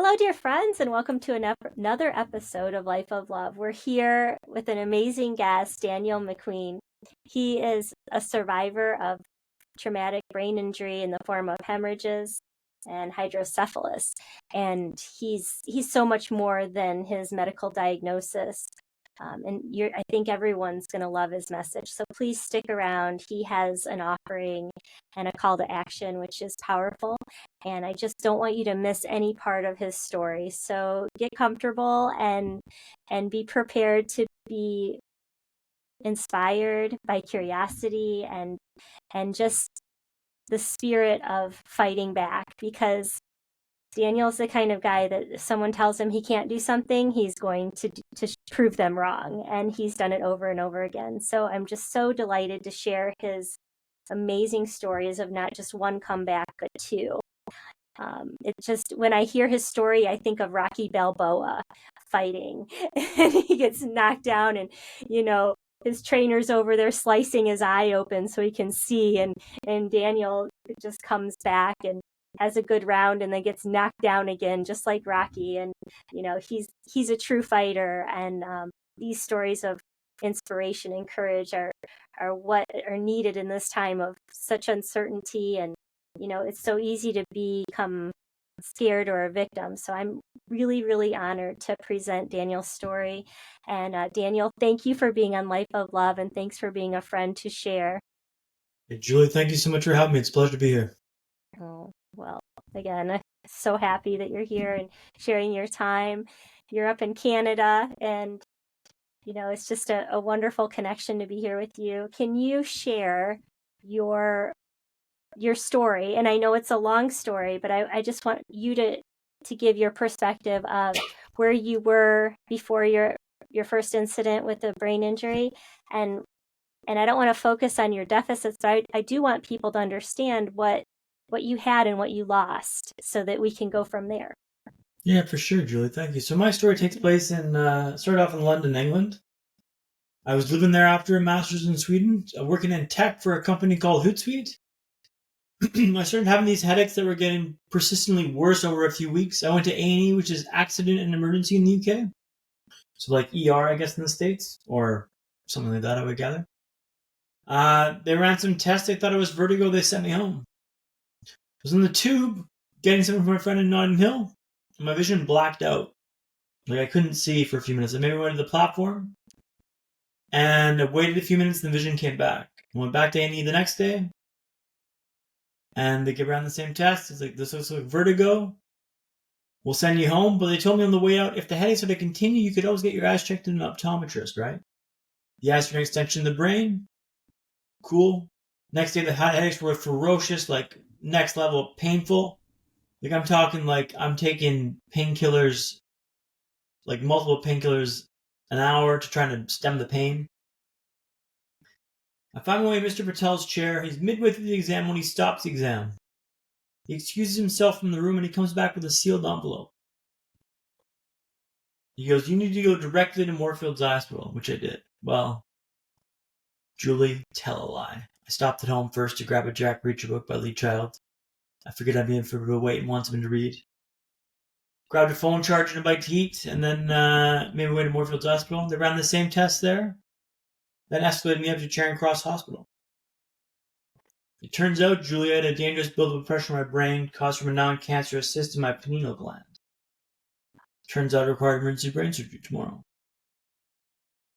Hello, dear friends, and welcome to another episode of Life of Love. We're here with an amazing guest, Daniel McQueen. He is a survivor of traumatic brain injury in the form of hemorrhages and hydrocephalus, and he's so much more than his medical diagnosis. I think everyone's going to love his message. So please stick around. He has an offering and a call to action, which is powerful. And I just don't want you to miss any part of his story. So get comfortable and be prepared to be inspired by curiosity and just the spirit of fighting back, because Daniel's the kind of guy that if someone tells him he can't do something, he's going to prove them wrong. And he's done it over and over again. So I'm just so delighted to share his amazing stories of not just one comeback, but two. It just, when I hear his story, I think of Rocky Balboa fighting and he gets knocked down and, you know, his trainer's over there slicing his eye open so he can see. And Daniel just comes back and has a good round and then gets knocked down again, just like Rocky. And, you know, he's a true fighter. And these stories of inspiration and courage are what are needed in this time of such uncertainty. And it's so easy to become scared or a victim. So I'm really, really honored to present Daniel's story. And Daniel, thank you for being on Life of Love, and thanks for being a friend to share. Hey, Julie, thank you so much for having me. It's a pleasure to be here. Oh, well, again, I'm so happy that you're here and sharing your time. You're up in Canada, and it's just a wonderful connection to be here with you. Can you share your story? And I know it's a long story, but I just want you to give your perspective of where you were before your first incident with the brain injury. And I don't want to focus on your deficits, but I do want people to understand what you had and what you lost so that we can go from there. Yeah, for sure, Julie. Thank you. So my story takes place started off in London, England. I was living there after a master's in Sweden, working in tech for a company called Hootsuite. I started having these headaches that were getting persistently worse over a few weeks. I went to A&E, which is accident and emergency in the UK. So like ER, I guess, in the States, or something like that, I would gather. They ran some tests. They thought it was vertigo. They sent me home. I was in the tube getting something from my friend in Notting Hill. And my vision blacked out. Like I couldn't see for a few minutes. I maybe went to the platform and I waited a few minutes and the vision came back. I went back to A&E the next day and they ran the same test. It's like, this looks like vertigo. We'll send you home. But they told me on the way out, if the headaches were to continue, you could always get your eyes checked in an optometrist, right? The eyes are an extension of the brain. Cool. Next day, the headaches were ferocious, like next level painful. Like I'm talking like I'm taking painkillers, like multiple painkillers an hour to try to stem the pain. I find my way in Mr. Patel's chair. He's midway through the exam when he stops the exam. He excuses himself from the room and he comes back with a sealed envelope. He goes, "You need to go directly to Moorfields Hospital," which I did. Well, Julie, tell a lie. I stopped at home first to grab a Jack Reacher book by Lee Child. I figured I'd be in for a wait and want something to read. Grabbed a phone charger and a bite to eat, and then made my way to Moorfields Hospital. They ran the same test there. Then escalated me up to Charing Cross Hospital. It turns out Julie had a dangerous buildup of pressure in my brain caused from a non-cancerous cyst in my pineal gland. Turns out I required emergency brain surgery tomorrow.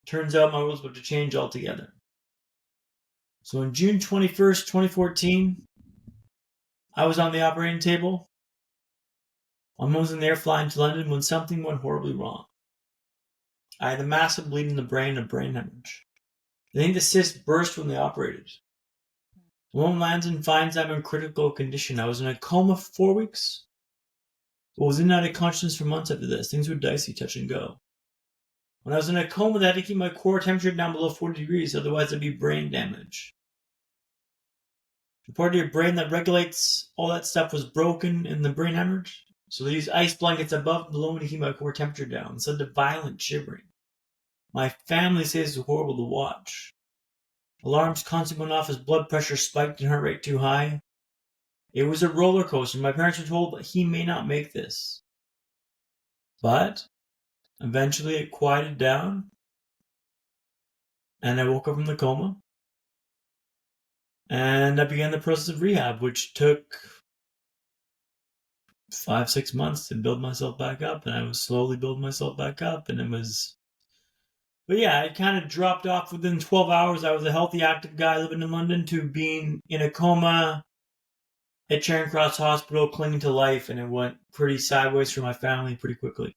Turns out my world's about to change altogether. So on June 21st, 2014, I was on the operating table. My mom was in the air flying to London when something went horribly wrong. I had a massive bleed in the brain and a brain hemorrhage. They think the cyst burst when they operated. The woman lands and finds I'm in critical condition. I was in a coma for 4 weeks, but was in and out of consciousness for months after this. Things were dicey, touch and go. When I was in a coma, they had to keep my core temperature down below 40 degrees, otherwise there'd be brain damage. The part of your brain that regulates all that stuff was broken in the brain hemorrhage, so they used ice blankets above and below me to keep my core temperature down. It led to violent shivering. My family says it's horrible to watch. Alarms constantly went off as blood pressure spiked and heart rate too high. It was a roller coaster. My parents were told that he may not make this. But eventually it quieted down, and I woke up from the coma, and I began the process of rehab, which took 5-6 months to build myself back up, and I was slowly building myself back up, and it was. But yeah, it kind of dropped off within 12 hours. I was a healthy, active guy living in London to being in a coma at Charing Cross Hospital, clinging to life, and it went pretty sideways for my family pretty quickly.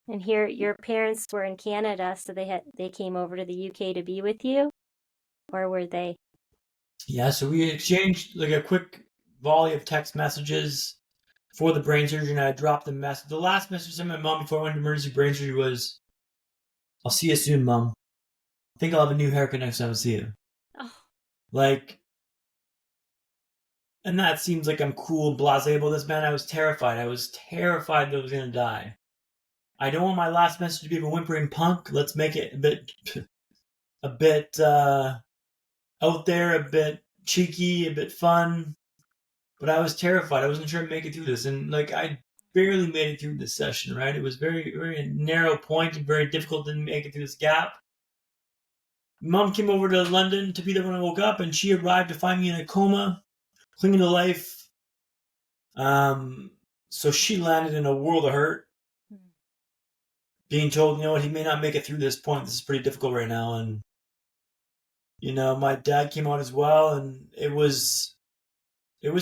And here, your parents were in Canada, so they came over to the UK to be with you, or were they? Yeah, so we exchanged like a quick volley of text messages for the brain surgery, and I dropped the message. The last message I sent my mom before I went to emergency brain surgery was, "I'll see you soon, Mom. I think I'll have a new haircut next time I see you." Oh. Like, and that seems like I'm cool and blasé about this, man. I was terrified. I was terrified that I was gonna die. I don't want my last message to be of a whimpering punk. Let's make it a bit out there, a bit cheeky, a bit fun. But I was terrified. I wasn't sure I'd make it through this, and like I barely made it through this session. Right, it was very, very narrow point and very difficult to make it through this gap. Mom came over to London to be there when I woke up, and she arrived to find me in a coma, clinging to life. So she landed in a world of hurt, being told, you know what, he may not make it through this point. This is pretty difficult right now, and my dad came out as well, and it was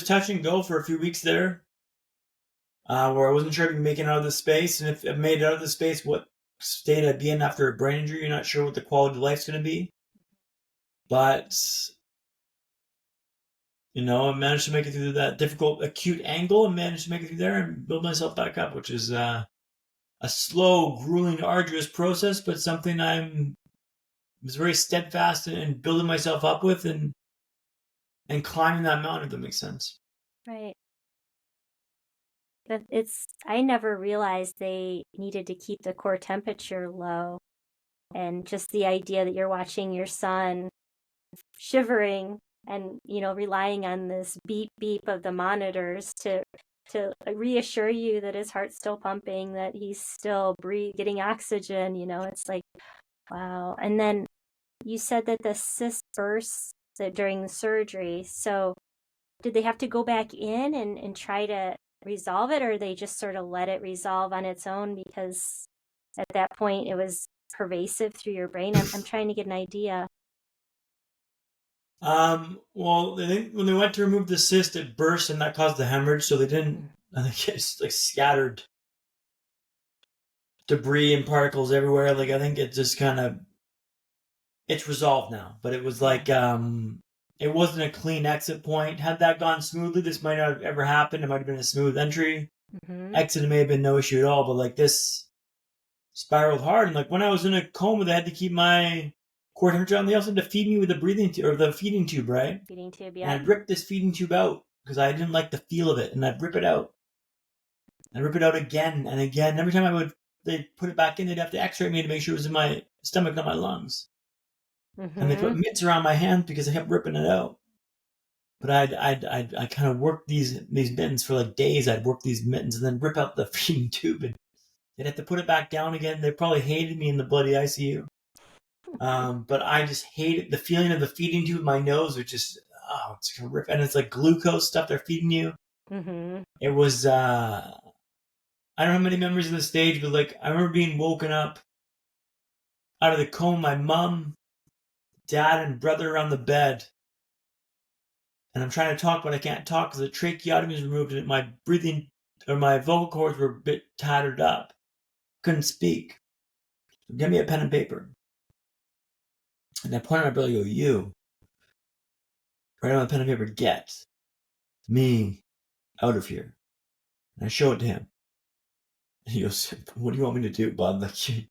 touch and go for a few weeks there, where I wasn't sure if I'd be making it out of this space, and if I made it out of this space, what state I'd be in after a brain injury. You're not sure what the quality of life's going to be, but I managed to make it through that difficult, acute angle, and managed to make it through there and build myself back up, which is a slow, grueling, arduous process, but something I was very steadfast in building myself up with and climbing that mountain, if that makes sense. Right. I never realized they needed to keep the core temperature low, and just the idea that you're watching your son shivering and relying on this beep beep of the monitors to reassure you that his heart's still pumping, that he's still getting oxygen. It's like, wow. And then you said that the cyst burst during the surgery. So did they have to go back in and try to resolve it, or they just sort of let it resolve on its own because at that point it was pervasive through your brain? I'm trying to get an idea. Well, I think when they went to remove the cyst, it burst and that caused the hemorrhage. So they didn't. I think it's like scattered debris and particles everywhere. Like I think it just kind of it's resolved now. But it was like it wasn't a clean exit point. Had that gone smoothly, this might not have ever happened. It might have been a smooth entry. Exit may have been no issue at all. But like this spiraled hard, and like when I was in a coma, they had to keep my core temperature on. They also had to feed me with the breathing tube or the feeding tube, right? Feeding tube, yeah. And I'd rip this feeding tube out because I didn't like the feel of it, and I'd rip it out. I'd rip it out again and again. And every time they'd put it back in, they'd have to X-ray me to make sure it was in my stomach, not my lungs. And they put mitts around my hands because I kept ripping it out. But I kind of worked these mittens for like days. I'd work these mittens and then rip out the feeding tube, and they'd have to put it back down again. They probably hated me in the bloody ICU. But I just hated the feeling of the feeding tube in my nose, which just, it's gonna rip. And it's like glucose stuff they're feeding you. It was, I don't have many memories of the stage, but like I remember being woken up out of the coma, my mom, dad, and brother around the bed. And I'm trying to talk, but I can't talk because the tracheotomy was removed and my breathing or my vocal cords were a bit tattered up. Couldn't speak. So give me a pen and paper. And I point at my brother and go, you, write on the pen and paper, get me out of here. And I show it to him. And he goes, what do you want me to do, bud? Like, you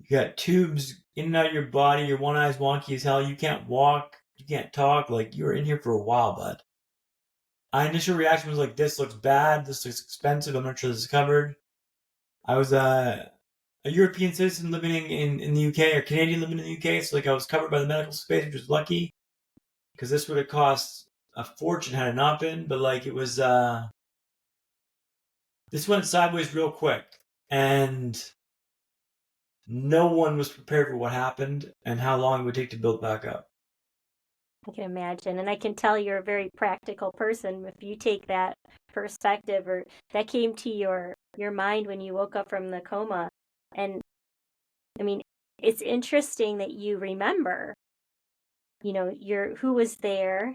got tubes in and out of your body. Your one eye's wonky as hell. You can't walk. You can't talk. Like, you were in here for a while, bud. My initial reaction was like, this looks bad. This looks expensive. I'm not sure this is covered. I was a European citizen living in the UK, or Canadian living in the UK. So, like, I was covered by the medical space, which was lucky. Because this would have cost a fortune had it not been. But, like, it was This went sideways real quick, and no one was prepared for what happened and how long it would take to build back up. I can imagine. And I can tell you're a very practical person if you take that perspective or that came to your mind when you woke up from the coma. And I mean, it's interesting that you remember, your who was there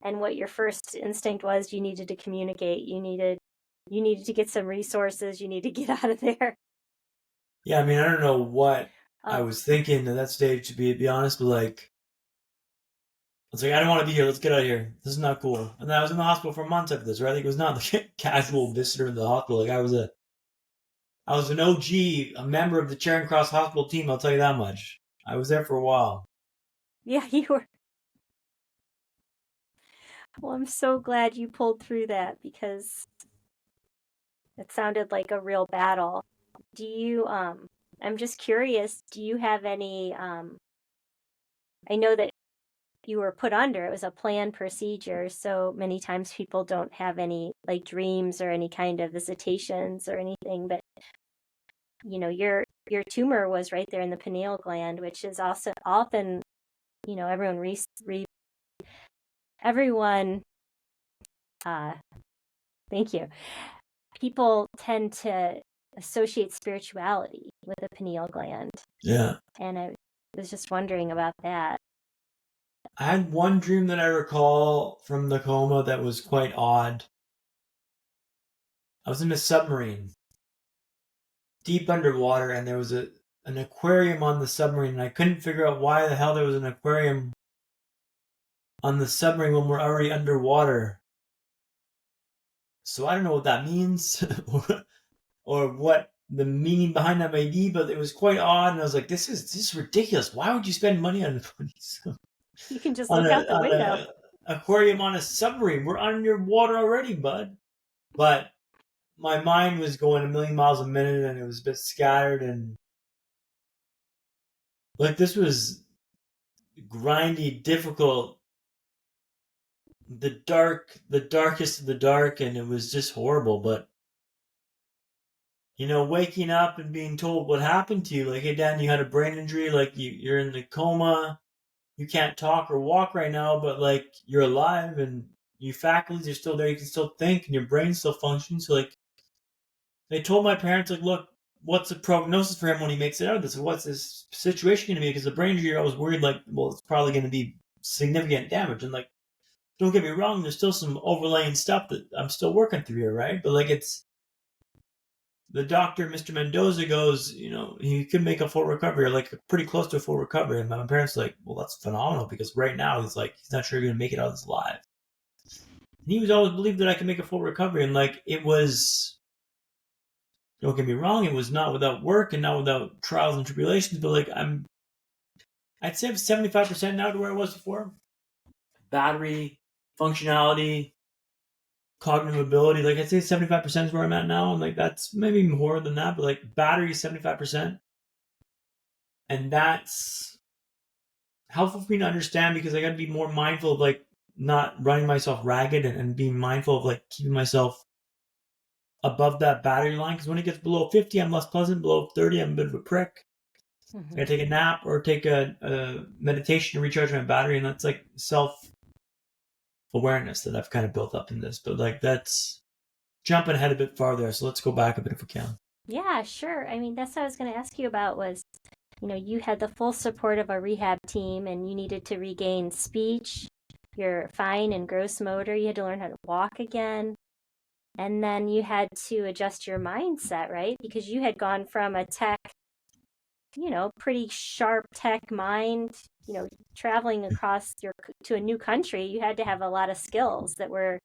and what your first instinct was. You needed to communicate. You needed to get some resources. You need to get out of there. Yeah, I mean, I don't know what I Oh, was thinking at that stage, to be honest, but like, I was like, I don't want to be here. Let's get out of here. This is not cool. And then I was in the hospital for months after this, right? Like, it was not the casual visitor in the hospital. Like, I was an OG, a member of the Charing Cross Hospital team. I'll tell you that much. I was there for a while. yeah, you were. Well, I'm so glad you pulled through that because it sounded like a real battle. Do you, I'm just curious, do you have any, I know that you were put under, it was a planned procedure, so many times people don't have any like dreams or any kind of visitations or anything, but your tumor was right there in the pineal gland, which is also often, everyone everyone, uh, thank you. People tend to associate spirituality with the pineal gland. Yeah. And I was just wondering about that. I had one dream that I recall from the coma that was quite odd. I was in a submarine, deep underwater, and there was an aquarium on the submarine, and I couldn't figure out why the hell there was an aquarium on the submarine when we're already underwater. So I don't know what that means or what the meaning behind that may be, but it was quite odd, and I was like, this is ridiculous. Why would you spend money on You can just on look a out the on window. a aquarium on a submarine? We're underwater already, bud. But my mind was going a million miles a minute, and it was a bit scattered, and like this was grindy, difficult, the darkest of the dark, and it was just horrible. But waking up and being told what happened to you, like, hey, Dan, you had a brain injury, like you're in the coma, you can't talk or walk right now, but like you're alive and your faculties are still there, you can still think, and your brain's still functioning. So like, they told my parents, like, look, what's the prognosis for him when he makes it out of this? What's his situation going to be? Because the brain injury, I was worried, like, well, it's probably going to be significant damage, and like, don't get me wrong, there's still some overlaying stuff that I'm still working through here, right? But like, it's the doctor, Mr. Mendoza, goes, he could make a full recovery, or like pretty close to a full recovery. And my parents are like, well, that's phenomenal, because right now he's like, he's not sure you're going to make it out of this alive. And he was always believed that I could make a full recovery. And like, it was, don't get me wrong, it was not without work and not without trials and tribulations, but like, I'd say I'm 75% now to where I was before. Battery, functionality, cognitive ability, like I'd say 75% is where I'm at now, and like that's maybe more than that, but like battery is 75%, and that's helpful for me to understand, because I got to be more mindful of like not running myself ragged, and being mindful of like keeping myself above that battery line, because when it gets below 50, I'm less pleasant. Below 30, I'm a bit of a prick. I Mm-hmm. gotta take a nap or take a meditation to recharge my battery, and that's like self awareness that I've kind of built up in this. But like, that's jumping ahead a bit farther, so let's go back a bit if we can. Yeah, sure. I mean, that's what I was going to ask you about was, you had the full support of a rehab team and you needed to regain speech, your fine and gross motor. You had to learn how to walk again. And then you had to adjust your mindset, right? Because you had gone from a tech, pretty sharp tech mind, traveling across to a new country. You had to have a lot of skills that were,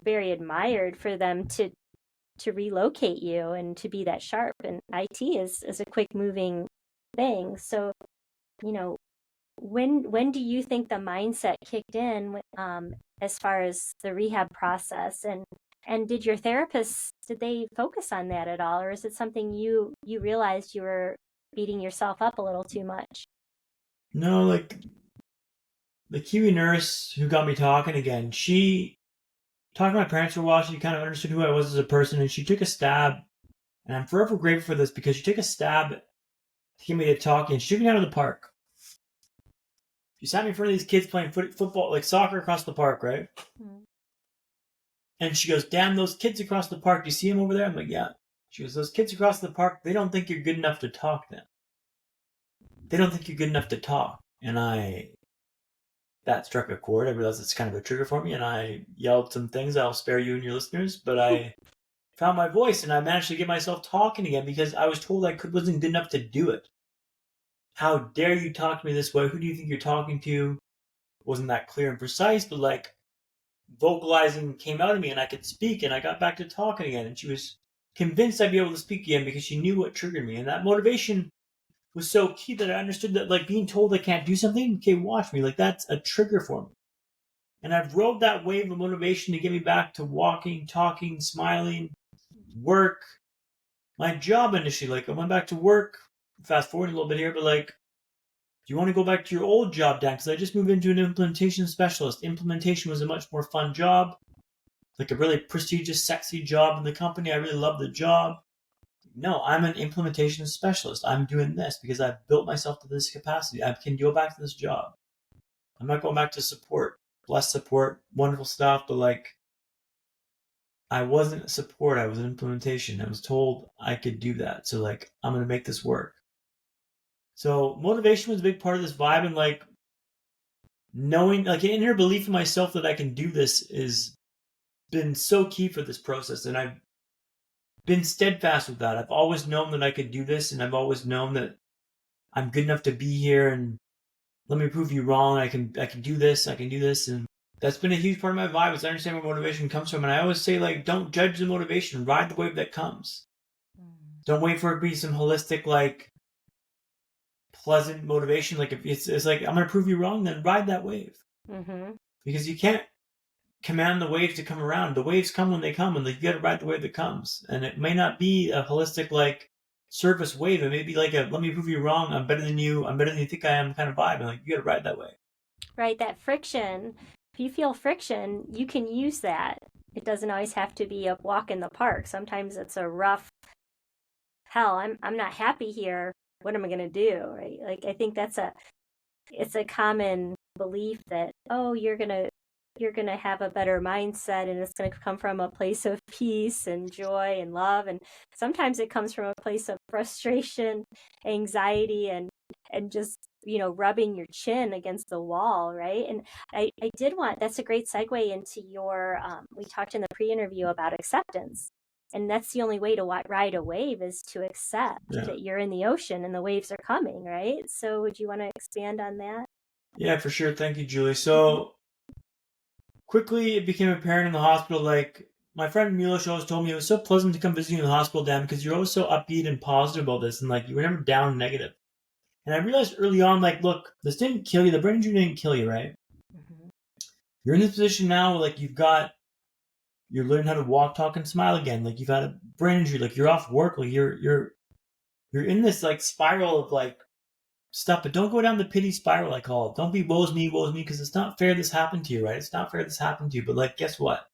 very admired for them to relocate you and to be that sharp. And IT is a quick moving thing. So, you know, when do you think the mindset kicked in, as far as the rehab process, and did your therapist, did they focus on that at all, or is it something you realized you were beating yourself up a little too much? No, like the Kiwi nurse who got me talking again, talked to my parents for a while. She kind of understood who I was as a person, and she took a stab. And I'm forever grateful for this because she took a stab to get me to talk, and she took me down to the park. She sat me in front of these kids playing football, like soccer across the park, right? Mm-hmm. And she goes, "Damn, those kids across the park, do you see them over there?" I'm like, "Yeah." She goes, "Those kids across the park, they don't think you're good enough to talk to them. They don't think you're good enough to talk." And that struck a chord. I realized it's kind of a trigger for me, and I yelled some things I'll spare you and your listeners, but I found my voice, and I managed to get myself talking again because I was told I wasn't good enough to do it. How dare you talk to me this way? Who do you think you're talking to? Wasn't that clear and precise, but like vocalizing came out of me and I could speak, and I got back to talking again. And she was convinced I'd be able to speak again because she knew what triggered me. And that motivation was so key that I understood that, like, being told I can't do something, okay, watch me. Like, that's a trigger for me. And I've rode that wave of motivation to get me back to walking, talking, smiling, work. My job initially, like, I went back to work, fast forward a little bit here, but like, do you want to go back to your old job, Dan? Because I just moved into an implementation specialist. Implementation was a much more fun job, like a really prestigious, sexy job in the company. I really love the job. No, I'm an implementation specialist. I'm doing this because I've built myself to this capacity. I can go back to this job. I'm not going back to support. Bless support, wonderful stuff, but like, I wasn't support. I was in implementation. I was told I could do that. So like, I'm going to make this work. So motivation was a big part of this vibe, and like knowing, like an inner belief in myself that I can do this is been so key for this process. And I've been steadfast with that. I've always known that I could do this, and I've always known that I'm good enough to be here, and let me prove you wrong. I can do this. I can do this. And that's been a huge part of my vibe, is I understand where motivation comes from. And I always say, like, don't judge the motivation. Ride the wave that comes. Don't wait for it to be some holistic, like, pleasant motivation. Like, if it's like, I'm going to prove you wrong, then ride that wave. Mm-hmm. Because you can't command the waves to come around. The waves come when they come, and like, you got to ride the wave that comes. And it may not be a holistic, like, surface wave. It may be like a, let me prove you wrong, I'm better than you think I am kind of vibe. And like, you got to ride that wave. Right, that friction. If you feel friction, you can use that. It doesn't always have to be a walk in the park. Sometimes it's a rough, hell, I'm not happy here. What am I going to do? Right? Like, I think it's a common belief that, oh, you're going to have a better mindset, and it's going to come from a place of peace and joy and love. And sometimes it comes from a place of frustration, anxiety, and just, rubbing your chin against the wall, right? And I did want, that's a great segue into your, we talked in the pre-interview about acceptance. And that's the only way to ride a wave, is to accept that you're in the ocean and the waves are coming, right? So would you want to expand on that? Yeah, for sure. Thank you, Julie. So quickly it became apparent in the hospital, like, my friend Milos always told me it was so pleasant to come visit you in the hospital, Dan, because you're always so upbeat and positive about this, and like, you were never down and negative. And I realized early on, like, look, this didn't kill you. The brain injury didn't kill you, right? Mm-hmm. You're in this position now where, like, you're learning how to walk, talk, and smile again. Like, you've had a brain injury. Like, you're off work. Like, you're in this, like, spiral of, like, stuff. But don't go down the pity spiral, I call it. Don't be woe's me, because it's not fair this happened to you, right? It's not fair this happened to you. But, like, guess what?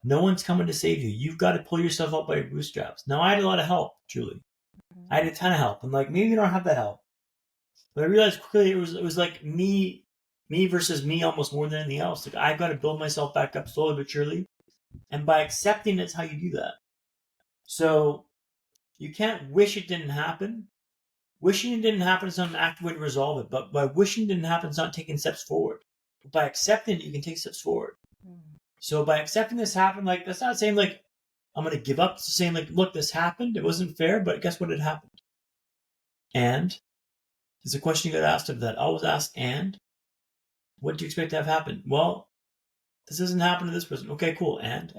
No one's coming to save you. You've got to pull yourself up by your bootstraps. Now, I had a lot of help, Julie. Mm-hmm. I had a ton of help. And, like, maybe you don't have that help. But I realized quickly it was like me versus me almost more than anything else. Like, I've got to build myself back up slowly but surely. And by accepting, it's how you do that. So you can't wish it didn't happen. Wishing it didn't happen is not an active way to resolve it. But by wishing it didn't happen, it's not taking steps forward. But by accepting it, you can take steps forward. So by accepting this happened, like, that's not saying like I'm going to give up. It's saying like, look, this happened. It wasn't fair, but guess what? It happened. And there's a question you got asked of that. I always ask, and what do you expect to have happen? Well, this doesn't happen to this person. Okay, cool. And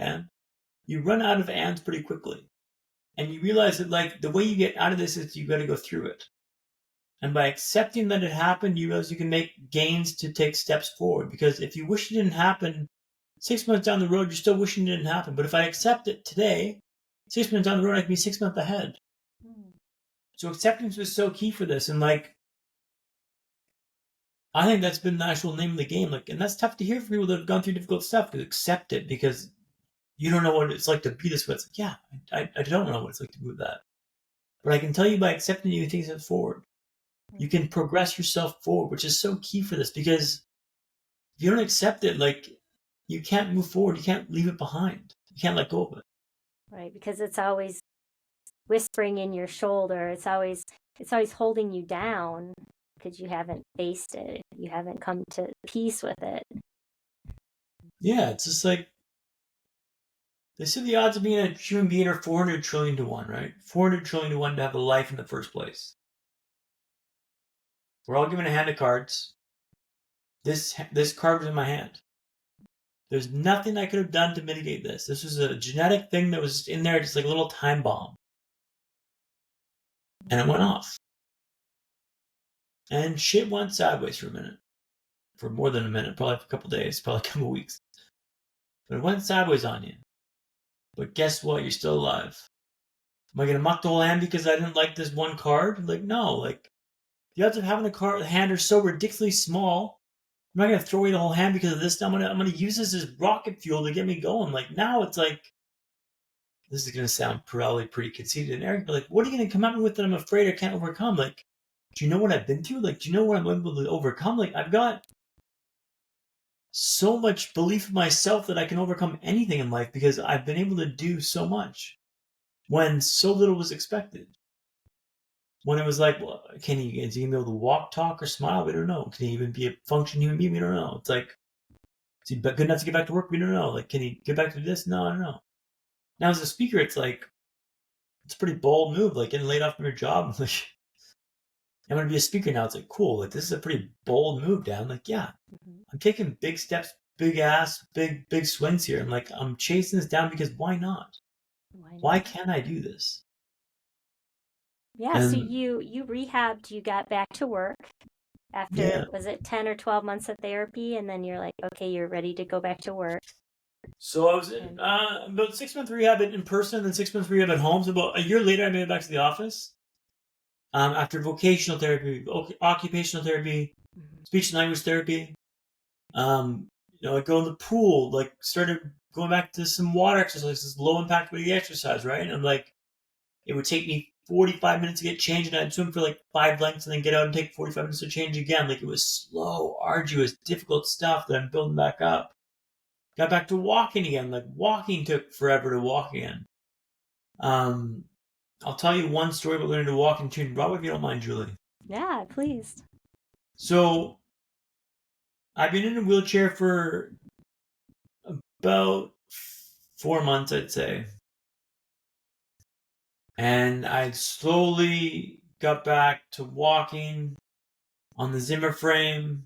you run out of ands pretty quickly. And you realize that, like, the way you get out of this is you got to go through it. And by accepting that it happened, you realize you can make gains to take steps forward. Because if you wish it didn't happen, 6 months down the road, you're still wishing it didn't happen. But if I accept it today, 6 months down the road, I can be 6 months ahead. So acceptance was so key for this. And like, I think that's been the actual name of the game. Like, and that's tough to hear from people that have gone through difficult stuff, to accept it, because you don't know what it's like to be this way. It's like, yeah, I don't know what it's like to be with that. But I can tell you, by accepting, you can take steps forward. You can progress yourself forward, which is so key for this, because if you don't accept it, like, you can't move forward. You can't leave it behind. You can't let go of it. Right, because it's always whispering in your shoulder. It's always holding you down because you haven't faced it. You haven't come to peace with it. Yeah, it's just like, they say the odds of being a human being are 400 trillion to 1, right? 400 trillion to 1 to have a life in the first place. We're all given a hand of cards. This card was in my hand. There's nothing I could have done to mitigate this. This was a genetic thing that was in there, just like a little time bomb. And it went off. And shit went sideways for a minute. For more than a minute, probably for a couple days, probably a couple weeks. But it went sideways on you. But guess what? You're still alive. Am I going to muck the whole hand because I didn't like this one card? Like, no. Like, the odds of having a hand are so ridiculously small. I'm not going to throw away the whole hand because of this. I'm going to use this as rocket fuel to get me going. Like, now it's like, this is going to sound probably pretty conceited and arrogant, but like, what are you going to come at me with that I'm afraid I can't overcome? Like, do you know what I've been through? Like, do you know what I'm able to overcome? Like, I've got so much belief in myself that I can overcome anything in life because I've been able to do so much when so little was expected. When it was like, well, is he going to be able to walk, talk, or smile? We don't know. Can he even be a functioning human being? We don't know. It's like, is he good enough to get back to work? We don't know. Like, can he get back to this? No, I don't know. Now, as a speaker, it's like, it's a pretty bold move, like getting laid off from your job. Like, I'm going to be a speaker now. It's like, cool. Like, this is a pretty bold move, Dan. Like, yeah, I'm taking big steps, big swings here. I'm like, I'm chasing this down because why not? Why can't I do this? Yeah, so And you rehabbed, you got back to work yeah, after, was it 10 or 12 months of therapy, and then you're like, okay, you're ready to go back to work. so I was in about 6 month rehab in person, and then 6 months rehab at home. So about a year later, I made it back to the office. After vocational therapy, occupational therapy, speech and language therapy. I go in the pool, like started going back to some water exercises, low impact weighted exercise, right? And I'm like, it would take me 45 minutes to get changed, and I'd swim for like 5 lengths and then get out and take 45 minutes to change again. Like, it was slow, arduous, difficult stuff that I'm building back up. Got back to walking again. Like, walking took forever to walk again. I'll tell you one story about learning to walk in tune. Broadway, if you don't mind, Julie. Yeah, please. So I've been in a wheelchair for about 4 months, I'd say. And I slowly got back to walking on the Zimmer frame,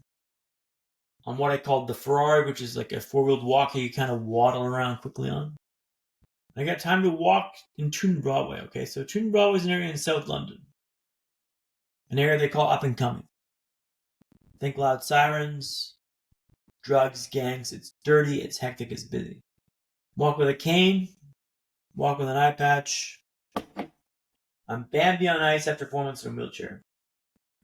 on what I called the Ferrari, which is like a four-wheeled walker you kind of waddle around quickly on. I got time to walk in Trinity Broadway, okay? So Trinity Broadway is an area in South London, an area they call up and coming. Think loud sirens, drugs, gangs. It's dirty, it's hectic, it's busy. Walk with a cane, walk with an eye patch. I'm Bambi on ice after 4 months in a wheelchair.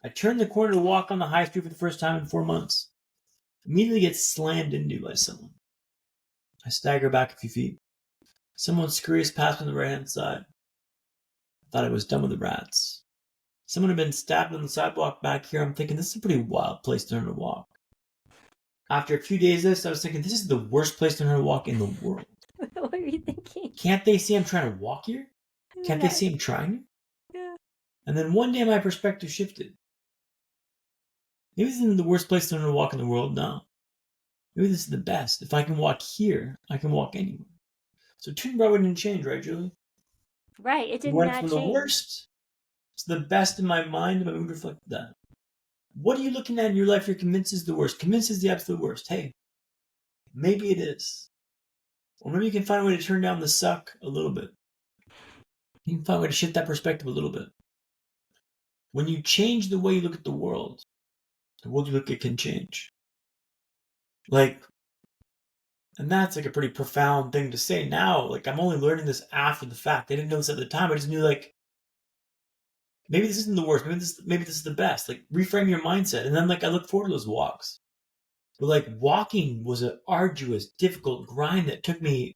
I turn the corner to walk on the high street for the first time in 4 months. Immediately get slammed into by someone. I stagger back a few feet. Someone scurries past me on the right-hand side. I thought I was done with the rats. Someone had been stabbed on the sidewalk back here. I'm thinking, this is a pretty wild place to learn to walk. After a few days of this, I was thinking, this is the worst place to learn to walk in the world. What are you thinking? Can't they see I'm trying to walk here? Can't they see I'm trying? Yeah. And then one day my perspective shifted. Maybe this isn't the worst place to learn to walk in the world. No. Maybe this is the best. If I can walk here, I can walk anywhere. So Tune Broadway didn't change, right, Julie? Right, it It did went not from the change. worst to the best in my mind, and my mood reflected that. What are you looking at in your life you're convinced is the worst? Convinced is the absolute worst. Hey, maybe it is. Or maybe you can find a way to turn down the suck a little bit. You can find a way to shift that perspective a little bit. When you change the way you look at the world you look at can change. Like, and that's like a pretty profound thing to say now. Like, I'm only learning this after the fact. I didn't know this at the time. I just knew, like, maybe this isn't the worst. Maybe this is the best. Like reframe your mindset, and then like I look forward to those walks. But like walking was an arduous, difficult grind that took me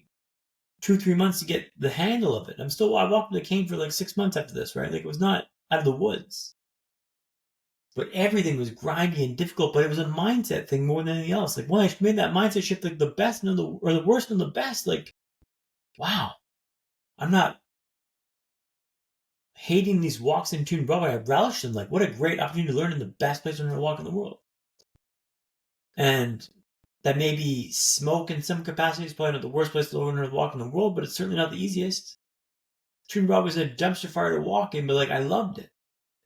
2, 3 months to get the handle of it. I walked with a cane for like 6 months after this, right? Like it was not out of the woods. But everything was grindy and difficult, but it was a mindset thing more than anything else. Like when I made that mindset shift, like the best and or the worst and the best, like, wow, I'm not hating these walks in Tune Broadway. I relish them. Like, what a great opportunity to learn in the best place to walk in the world. And that maybe smoke in some capacity is probably not the worst place to learn how to walk in the world, but it's certainly not the easiest. Tune Broadway was a dumpster fire to walk in, but like I loved it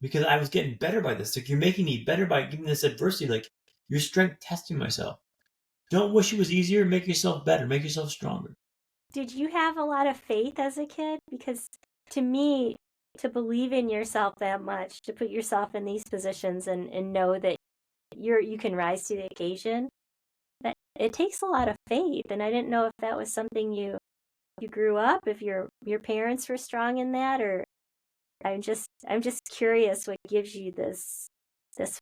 because I was getting better by this. Like you're making me better by giving this adversity. Like your strength testing myself. Don't wish it was easier. Make yourself better. Make yourself stronger. Did you have a lot of faith as a kid? Because to me, to believe in yourself that much, to put yourself in these positions and know that you can rise to the occasion, that it takes a lot of faith. And I didn't know if that was something you grew up, if your parents were strong in that, or I'm just curious what gives you this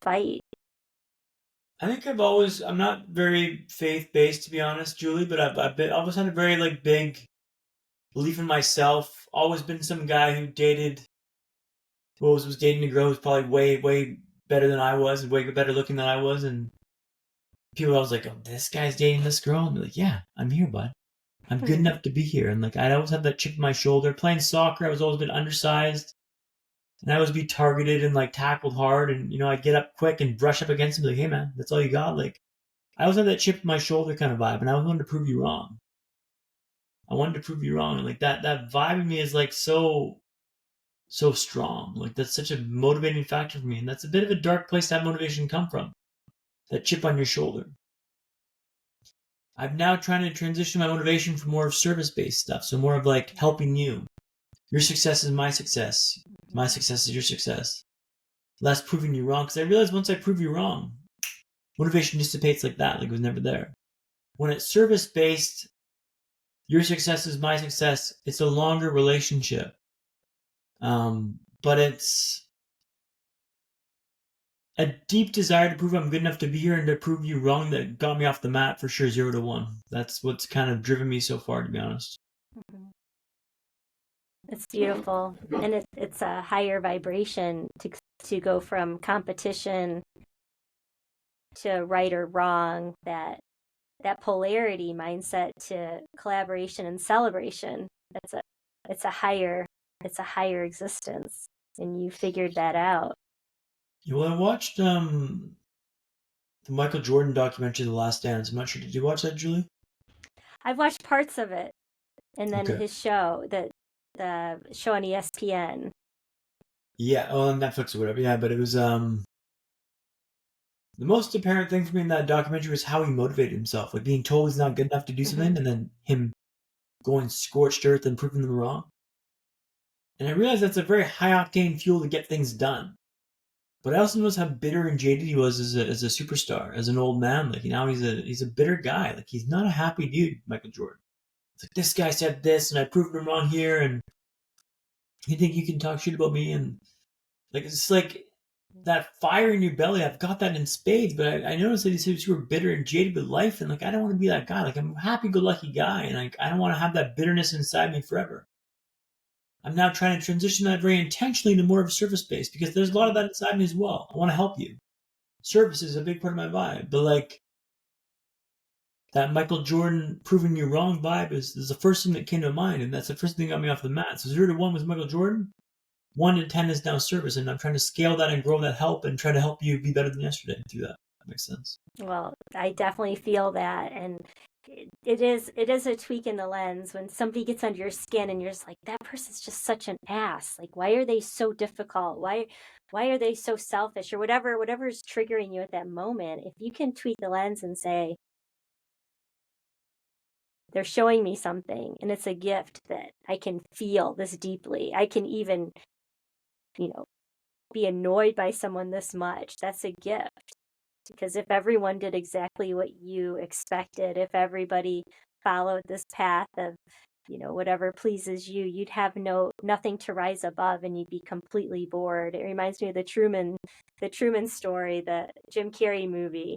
fight. I think I'm not very faith based to be honest, Julie, but I've always had a very like big belief in myself. Always been some guy who was dating a girl who's probably way better than I was, and way better looking than I was, and people always like, oh, this guy's dating this girl, and be like, yeah, I'm here, bud. I'm good enough to be here, and like I always had that chip on my shoulder. Playing soccer, I was always been undersized, and I always be targeted and like tackled hard, and I'd get up quick and brush up against him, like, hey man, that's all you got, like. I always had that chip on my shoulder kind of vibe, and I wanted to prove you wrong. I wanted to prove you wrong, and like that vibe in me is like so strong. Like that's such a motivating factor for me, and that's a bit of a dark place to have motivation come from. That chip on your shoulder. I'm now trying to transition my motivation from more of service-based stuff, so more of like helping you. Your success is my success. My success is your success. Less proving you wrong, because I realized once I prove you wrong, motivation dissipates like that, like it was never there. When it's service-based, your success is my success. It's a longer relationship. But it's a deep desire to prove I'm good enough to be here and to prove you wrong that got me off the mat for sure, 0 to 1. That's what's kind of driven me so far, to be honest. Mhm. It's beautiful, and it's a higher vibration to go from competition to right or wrong, that polarity mindset to collaboration and celebration. It's a higher it's a higher existence, and you figured that out. Well, I watched the Michael Jordan documentary, The Last Dance. I'm not sure. Did you watch that, Julie? I've watched parts of it, and then Okay. his show, the show on ESPN. Yeah, on Netflix or whatever. Yeah, but it was the most apparent thing for me in that documentary was how he motivated himself, like being told he's not good enough to do Hmm. something, and then him going scorched earth and proving them wrong. And I realized that's a very high octane fuel to get things done. But I also noticed how bitter and jaded he was as a superstar, as an old man. Like he's a bitter guy. Like he's not a happy dude, Michael Jordan. It's like this guy said this, and I proved him wrong here, and you think you can talk shit about me, and like it's like that fire in your belly. I've got that in spades, but I noticed that he's super bitter and jaded with life, and like I don't want to be that guy. Like I'm a happy-go-lucky guy, and like I don't want to have that bitterness inside me forever. I'm now trying to transition that very intentionally to more of a service base because there's a lot of that inside me as well. I want to help you. Service is a big part of my vibe, but like that Michael Jordan proving you wrong vibe is the first thing that came to mind, and that's the first thing that got me off the mat. So 0 to 1 was Michael Jordan. 1 to 10 is now service, and I'm trying to scale that and grow that help and try to help you be better than yesterday through that. That makes sense. Well, I definitely feel that, and it is a tweak in the lens when somebody gets under your skin and you're just like, that person's just such an ass. Like, why are they so difficult? Why are they so selfish, or whatever is triggering you at that moment? If you can tweak the lens and say, they're showing me something, and it's a gift that I can feel this deeply. I can even, you know, be annoyed by someone this much. That's a gift. Because if everyone did exactly what you expected, if everybody followed this path of whatever pleases you, you'd have nothing to rise above, and you'd be completely bored. It reminds me of the Truman Story, the Jim Carrey movie,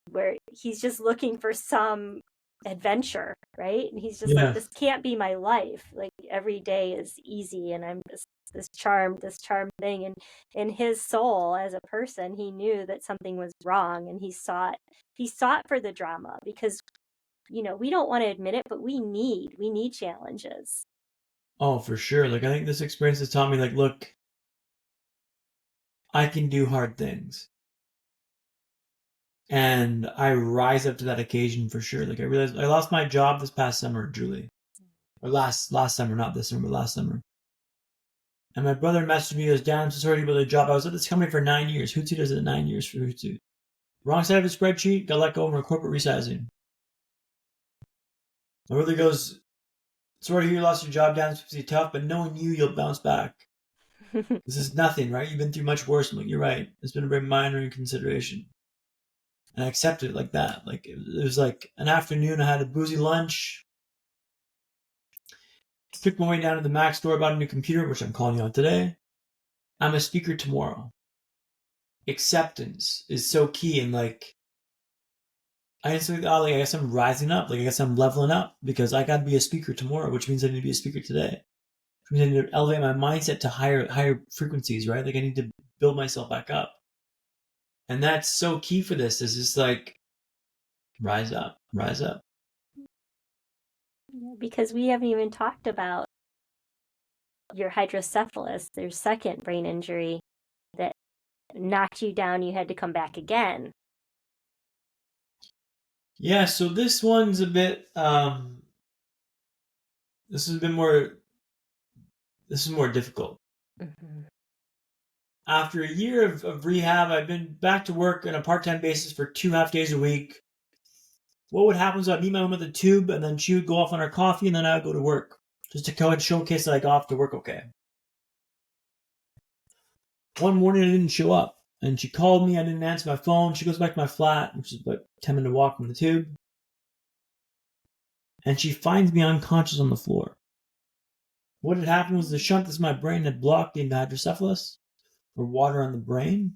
where he's just looking for some adventure, right? And he's just like, Yeah. this can't be my life. Like every day is easy, and I'm this charmed thing. And in his soul as a person, he knew that something was wrong, and he sought for the drama, because we don't want to admit it, but we need challenges. Oh, for sure. Like, I think this experience has taught me, like, look, I can do hard things. And I rise up to that occasion for sure. Like, I realized I lost my job this past summer, Julie. Or last summer, not this summer, but last summer. And my brother messaged me, he goes, "Dan, I'm so sorry about the job. I was at this company for 9 years. Hootsuite does it 9 years for Hootsuite. Wrong side of the spreadsheet, got let go over corporate resizing." My brother goes, "Sorry to hear you lost your job, Dan. It's supposed to be tough, but knowing you'll bounce back. This is nothing, right? You've been through much worse." I'm like, "You're right. It's been a very minor consideration." And I accepted it like that. Like, it was like an afternoon. I had a boozy lunch. Took my way down to the Mac store, bought a new computer, which I'm calling you on today. I'm a speaker tomorrow. Acceptance is so key. And like, I guess I'm rising up. Like, I guess I'm leveling up because I got to be a speaker tomorrow, which means I need to be a speaker today. Which means I need to elevate my mindset to higher frequencies, right? Like, I need to build myself back up. And that's so key for this, is just like, rise up, rise up. Because we haven't even talked about your hydrocephalus, your second brain injury that knocked you down. You had to come back again. Yeah, so this one's a bit, this is more difficult. Mm-hmm. After a year of rehab, I've been back to work on a part-time basis for 2.5 days a week. What would happen is I'd meet my mom at the tube, and then she would go off on her coffee, and then I would go to work, just to go and showcase that I got off to work okay. One morning I didn't show up, and she called me. I didn't answer my phone. She goes back to my flat, which is about 10-minute walk from the tube, and she finds me unconscious on the floor. What had happened was the shunt that's in my brain had blocked the hydrocephalus, or water on the brain.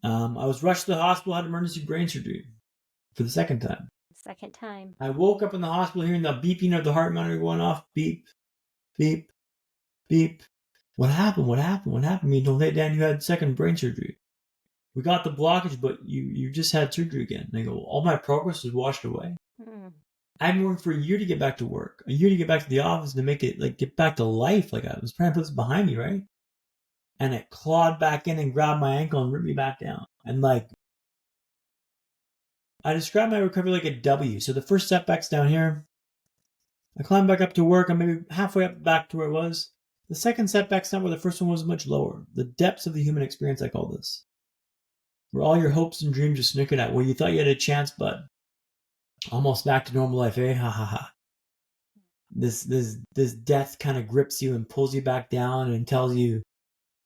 I was rushed to the hospital, had emergency brain surgery for the second time. Second time. I woke up in the hospital hearing the beeping of the heart monitor going off. Beep, beep, beep. What happened? What happened? What happened? You know, Dan, you had second brain surgery. We got the blockage, but you just had surgery again. And I go, all my progress was washed away. I've been working for a year to get back to work, a year to get back to the office, to make it, like, get back to life. Like, I was trying to put this behind me, right? And it clawed back in and grabbed my ankle and ripped me back down. And like, I describe my recovery like a W. So the first setback's down here. I climb back up to work. I'm maybe halfway up back to where it was. The second setback's not where the first one was, much lower. The depths of the human experience, I call this. Where all your hopes and dreams are snickered at. Where you thought you had a chance, but almost back to normal life, eh? Ha ha ha. This death kind of grips you and pulls you back down and tells you,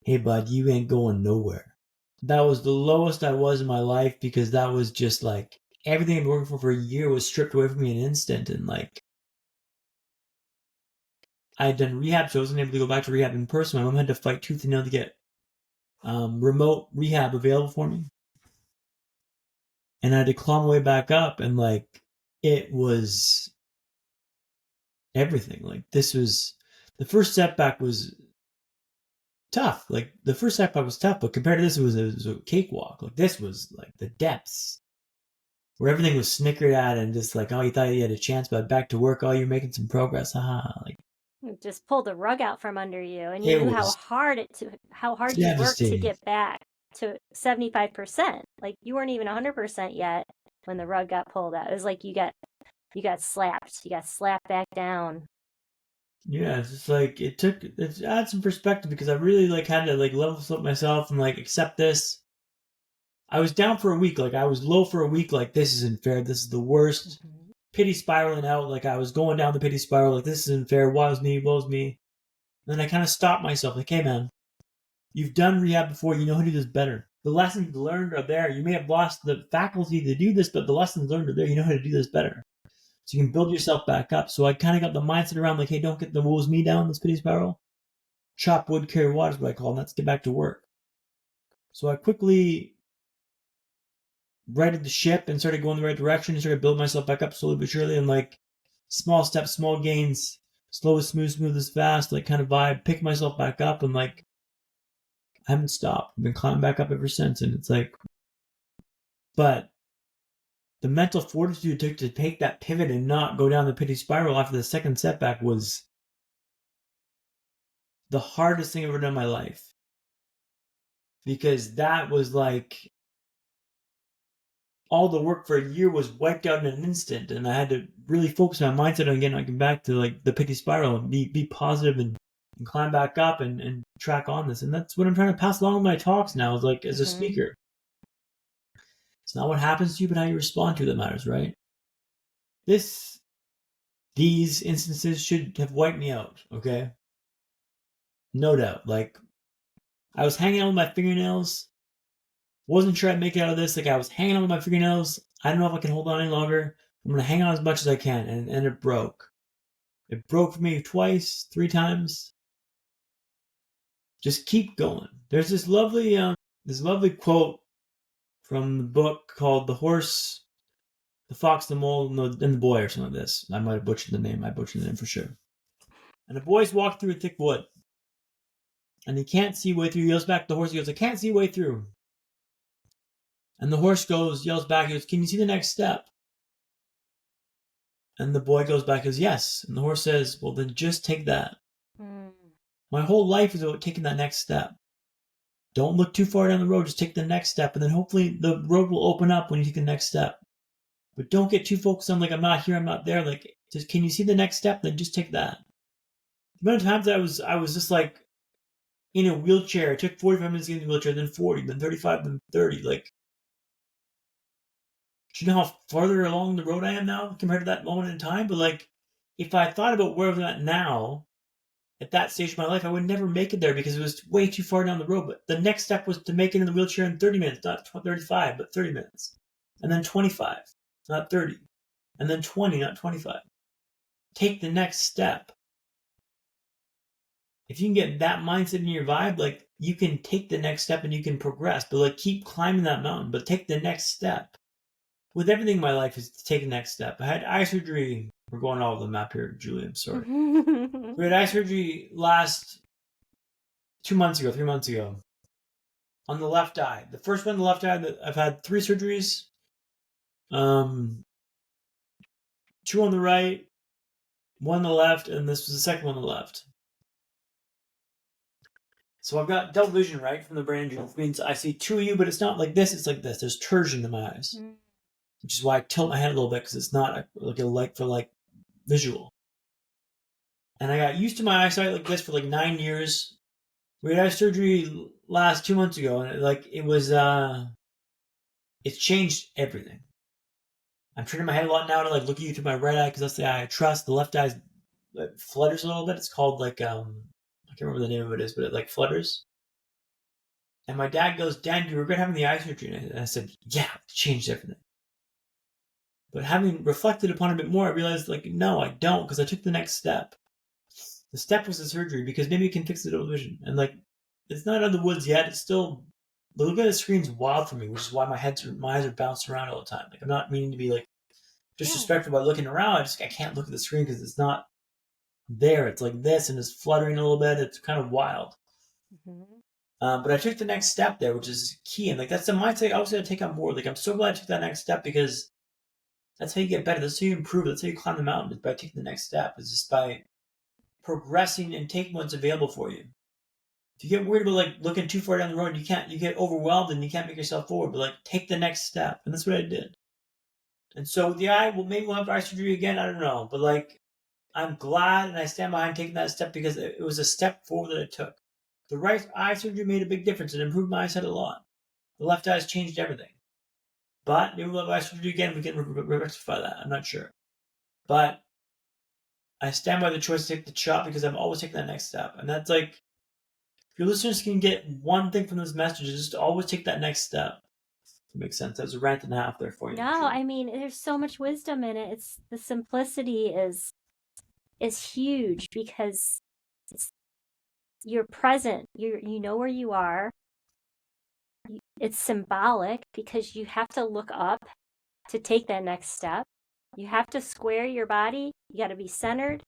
hey bud, you ain't going nowhere. That was the lowest I was in my life, because that was just like, everything I'd been working for a year was stripped away from me in an instant. And like, I had done rehab, so I wasn't able to go back to rehab in person. My mom had to fight tooth and nail to get remote rehab available for me. And I had to claw my way back up, and like, it was everything. Like, this was, the first setback was tough. Like, the first setback was tough, but compared to this, it was a cakewalk. Like, this was like the depths, where everything was snickered at, and just like, oh, you thought you had a chance, but back to work, oh, you're making some progress. Like, It just pulled the rug out from under you, and you it knew how was hard you worked to devastating. get back to 75%. Like, you weren't even 100% yet when the rug got pulled out. It was like you got slapped. You got slapped back down. Yeah, it's just like, it had some perspective, because I really like had to like level up myself and like accept this. I was down for a week, like I was low for a week, like, this isn't fair, this is the worst. Pity spiraling out, like I was going down the pity spiral, like, this isn't fair, woe's me. And then I kind of stopped myself, like, hey man, you've done rehab before, you know how to do this better. The lessons learned are there. You may have lost the faculty to do this, but the lessons learned are there. You know how to do this better. So you can build yourself back up. So I kind of got the mindset around like, hey, don't get the woes me down, this pity spiral. Chop wood, carry water is what I call it. Let's get back to work. So I quickly righted the ship and started going the right direction and started building myself back up slowly but surely, and like small steps, small gains, slow is smooth, smooth is fast, like kind of vibe, pick myself back up, and like I haven't stopped. I've been climbing back up ever since, and it's like, but the mental fortitude it took to take that pivot and not go down the pity spiral after the second setback was the hardest thing I've ever done in my life. Because that was like all the work for a year was wiped out in an instant, and I had to really focus my mindset on getting back to like the pity spiral and be positive and climb back up and track on this. And that's what I'm trying to pass along in my talks now, is like as a speaker. It's not what happens to you, but how you respond to it that matters, right? These instances should have wiped me out, okay? No doubt. Like, I was hanging out with my fingernails. Wasn't sure I'd make it out of this. Like, I was hanging out with my fingernails. I don't know if I can hold on any longer. I'm going to hang on as much as I can. And it broke. It broke for me twice, 3 times. Just keep going. There's this lovely quote from the book called The Horse, the Fox, the Mole, and the Boy, or something like this. I might have butchered the name. I butchered the name for sure. And the boy's walked through a thick wood. And he can't see way through. He yells back at the horse. He goes, I can't see way through. And the horse yells back, he goes, can you see the next step? And the boy goes back, goes, yes. And the horse says, well, then just take that. My whole life is about taking that next step. Don't look too far down the road. Just take the next step. And then hopefully the road will open up when you take the next step. But don't get too focused on like, I'm not here, I'm not there. Like, just, can you see the next step? Then just take that. The amount of times I was just like in a wheelchair. It took 45 minutes to get in the wheelchair, then 40, then 35, then 30. Like, do you know how farther along the road I am now compared to that moment in time? But like, if I thought about where I'm at now, at that stage of my life, I would never make it there because it was way too far down the road. But the next step was to make it in the wheelchair in 30 minutes, not 35, but 30 minutes. And then 25, not 30. And then 20, not 25. Take the next step. If you can get that mindset in your vibe, like you can take the next step and you can progress, but like keep climbing that mountain, but take the next step. With everything in my life is to take the next step. I had eye surgery. We're going all over the map here, Julie. I'm sorry. We had eye surgery last 3 months ago. On the left eye. The first one on the left eye, I've had 3 surgeries. 2 on the right, 1 on the left, and this was the second one on the left. So I've got double vision, right, from the brain injury, which means I see 2 of you, but it's not like this, it's like this. There's torsion in my eyes. Which is why I tilt my head a little bit, because it's not like a light for like visual. And I got used to my eyesight like this for like 9 years. We had eye surgery last 2 months ago, and it's changed everything. I'm turning my head a lot now to like look at you through my right eye because that's the eye I trust. The left eye flutters a little bit. It's called like I can't remember the name of it is, but it like flutters. And my dad goes, Dan, do you regret having the eye surgery? And I said, yeah, it changed everything. But having reflected upon it a bit more, I realized like, no, I don't, because I took the next step. The step was the surgery because maybe it can fix the double vision. And like, it's not out of the woods yet. It's still, the look at the screen's wild for me, which is why my eyes are bouncing around all the time. Like, I'm not meaning to be like disrespectful by looking around. I can't look at the screen because it's not there. It's like this and it's fluttering a little bit. It's kind of wild. But I took the next step there, which is key. And like, that's the mindset I was going to take on board. Like, I'm so glad I took that next step because that's how you get better. That's how you improve. That's how you climb the mountain, is by taking the next step. It's just by progressing and taking what's available for you. If you get worried about like looking too far down the road, you get overwhelmed and you can't make yourself forward. But like, take the next step, and that's what I did. And so with the eye, well, maybe we'll have eye surgery again. I don't know, but like, I'm glad and I stand behind taking that step because it was a step forward that I took. The right eye surgery made a big difference. It improved my eyesight a lot. The left eye's changed everything. But maybe we'll have eye surgery again. We can rectify that. I'm not sure. But I stand by the choice to take the shot because I'm always taking that next step. And that's like, if your listeners can get one thing from this message, is just to always take that next step. If it makes sense. That was a rant and a half there for you. No, Julie. I mean, there's so much wisdom in it. It's the simplicity is huge because you're present. You know where you are. It's symbolic because you have to look up to take that next step. You have to square your body. You got to be centered,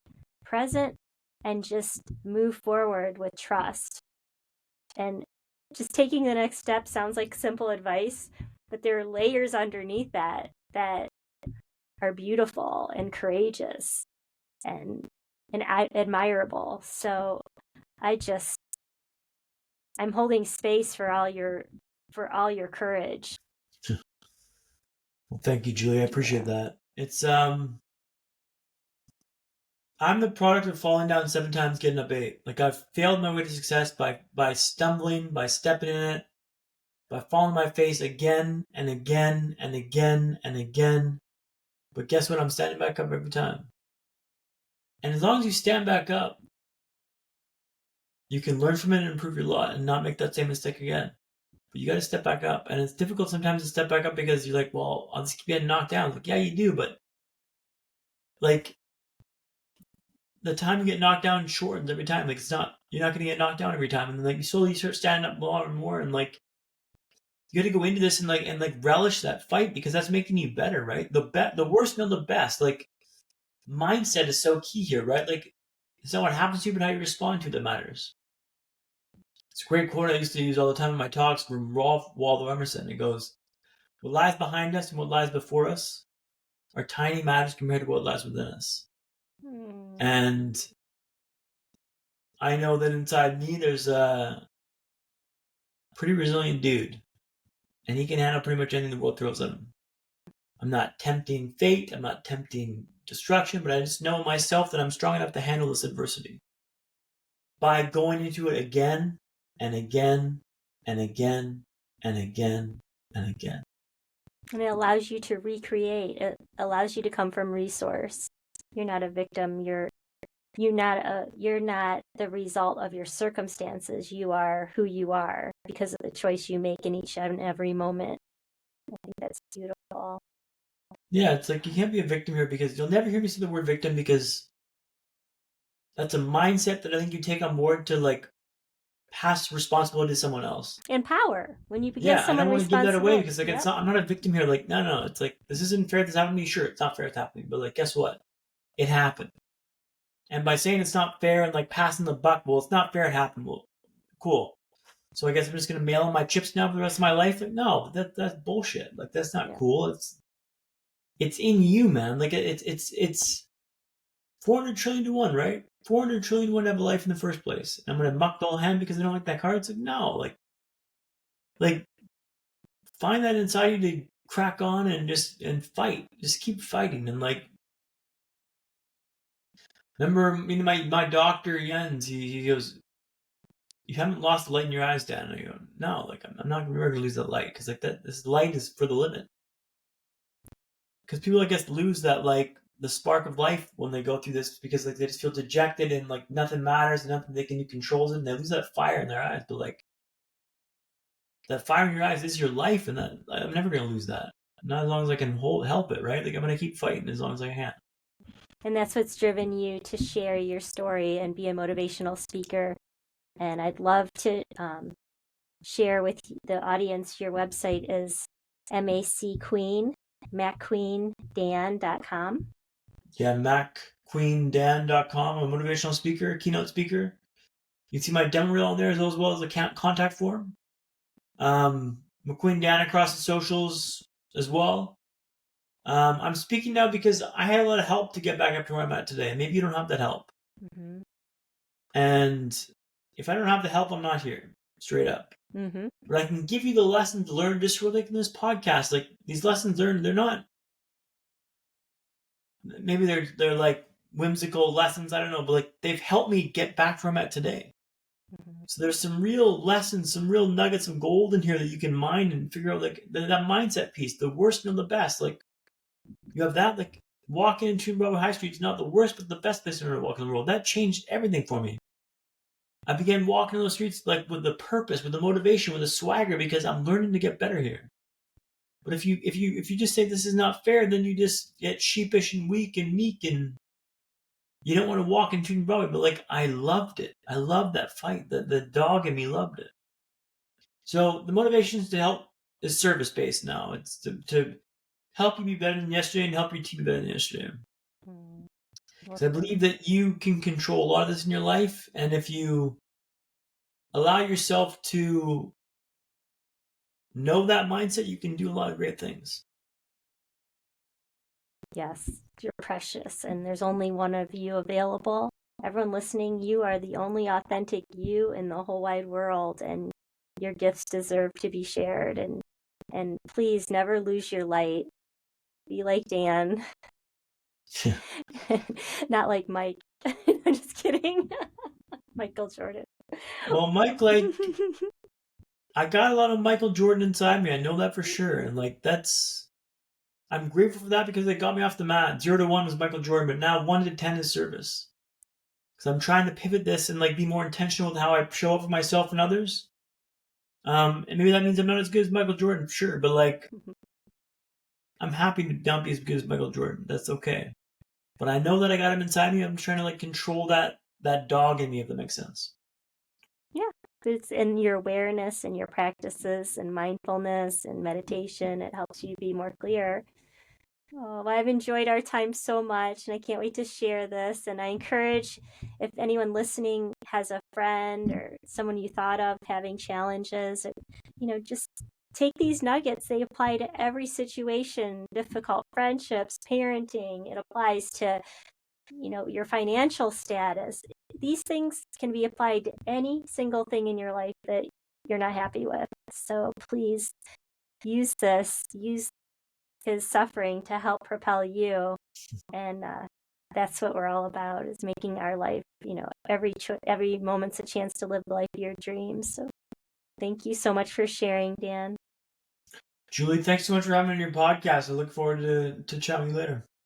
present, and just move forward with trust. And just taking the next step sounds like simple advice, but there are layers underneath that are beautiful and courageous and admirable. So I'm holding space for all your courage. Well, thank you, Julie. I appreciate that. It's I'm the product of falling down 7 times, getting up 8. Like I've failed my way to success by stumbling, by stepping in it, by falling on my face again and again and again and again. But guess what? I'm standing back up every time. And as long as you stand back up, you can learn from it and improve your lot and not make that same mistake again. But you got to step back up. And it's difficult sometimes to step back up because you're like, well, I'll just keep getting knocked down. It's like, yeah, you do. But like the time you get knocked down shortens every time. Like you're not going to get knocked down every time. And then like you slowly start standing up more and more. And like, you got to go into this and relish that fight because that's making you better, right? The worst know the best. Like mindset is so key here, right? Like it's not what happens to you, but how you respond to it that matters. It's a great quote I used to use all the time in my talks from Ralph Waldo Emerson. It goes, "What lies behind us and what lies before us are tiny matters compared to what lies within us." And I know that inside me there's a pretty resilient dude, and he can handle pretty much anything the world throws at him. I'm not tempting fate, I'm not tempting destruction, but I just know myself that I'm strong enough to handle this adversity. By going into it again and again and again and again and again. And it allows you to recreate. It allows you to come from resource. You're not a victim. You're not the result of your circumstances. You are who you are because of the choice you make in each and every moment. I think that's beautiful. Yeah, it's like you can't be a victim here because you'll never hear me say the word victim because that's a mindset that I think you take on board to like pass responsibility to someone else. And power. When you give Yeah, I someone don't want to give that away because like yep. it's not. I'm not a victim here. Like no. It's like this isn't fair. This happened to me. Sure, it's not fair. It's happening. But like, guess what? It happened. And by saying it's not fair and like passing the buck, well, it's not fair. It happened. Well, cool. So I guess I'm just gonna mail in my chips now for the rest of my life. Like, no, that's bullshit. Like that's not cool. It's in you, man. Like it's 400 trillion to 1, right? 400 trillion to 1 to have a life in the first place. And I'm gonna muck the whole hand because I don't like that card. It's like no, like find that inside you to crack on and fight. Just keep fighting and like. Remember, my doctor Jens. He goes, "You haven't lost the light in your eyes, Dan." And I go, "No, like I'm not gonna ever lose that light because like that this light is for the limit." Because people, I guess, lose that like the spark of life when they go through this because like they just feel dejected and like nothing matters and nothing they can do controls it and they lose that fire in their eyes. But like that fire in your eyes is your life, and that I'm never gonna lose that. Not as long as I can help it, right? Like I'm gonna keep fighting as long as I can. And that's what's driven you to share your story and be a motivational speaker. And I'd love to share with the audience your website is McQueenDan.com. Yeah, McQueenDan.com. I'm a motivational speaker, keynote speaker. You can see my demo reel on there as well as a contact form. McQueen Dan across the socials as well. I'm speaking now because I had a lot of help to get back up to where I'm at today. Maybe you don't have that help. Mm-hmm. And if I don't have the help, I'm not here. Straight up. Mm-hmm. But I can give you the lessons learned just for like in this podcast. Like these lessons learned, they're not. Maybe they're like whimsical lessons. I don't know, but like they've helped me get back to where I'm at today. Mm-hmm. So there's some real lessons, some real nuggets of gold in here that you can mine and figure out like that mindset piece. The worst and the best. Like you have that. Like walking into Broadway High Street is not the worst, but the best place to walk in the world. That changed everything for me. I began walking on those streets like with the purpose, with the motivation, with the swagger, because I'm learning to get better here. But if you just say this is not fair, then you just get sheepish and weak and meek, and you don't want to walk into your belly. But like, I loved it. I loved that fight. The dog in me loved it. So the motivation is to help is service based now. It's to help you be better than yesterday and help your team be better than yesterday. Because I believe that you can control a lot of this in your life, and if you allow yourself to know that mindset, you can do a lot of great things. Yes, you're precious, and there's only one of you available. Everyone listening, you are the only authentic you in the whole wide world, and your gifts deserve to be shared. And please never lose your light. Be like Dan. Not like Mike. I'm just kidding. Michael Jordan. Well, Mike, like, I got a lot of Michael Jordan inside me. I know that for sure. And like, I'm grateful for that because it got me off the mat. 0 to 1 was Michael Jordan, but now 1 to 10 is service. Because I'm trying to pivot this and like be more intentional with how I show up for myself and others. And maybe that means I'm not as good as Michael Jordan, sure, but like, I'm happy to not be as good as Michael Jordan. That's okay. But I know that I got him inside me. I'm trying to like control that dog in me, if that makes sense. Yeah, it's in your awareness and your practices and mindfulness and meditation. It helps you be more clear. Oh, I've enjoyed our time so much, and I can't wait to share this. And I encourage, if anyone listening has a friend or someone you thought of having challenges, just take these nuggets. They apply to every situation, difficult friendships, parenting. It applies to, your financial status. These things can be applied to any single thing in your life that you're not happy with. So please use his suffering to help propel you. And that's what we're all about, is making our life, every moment's a chance to live the life of your dreams. So thank you so much for sharing, Dan. Julie, thanks so much for having me on your podcast. I look forward to chatting with you later.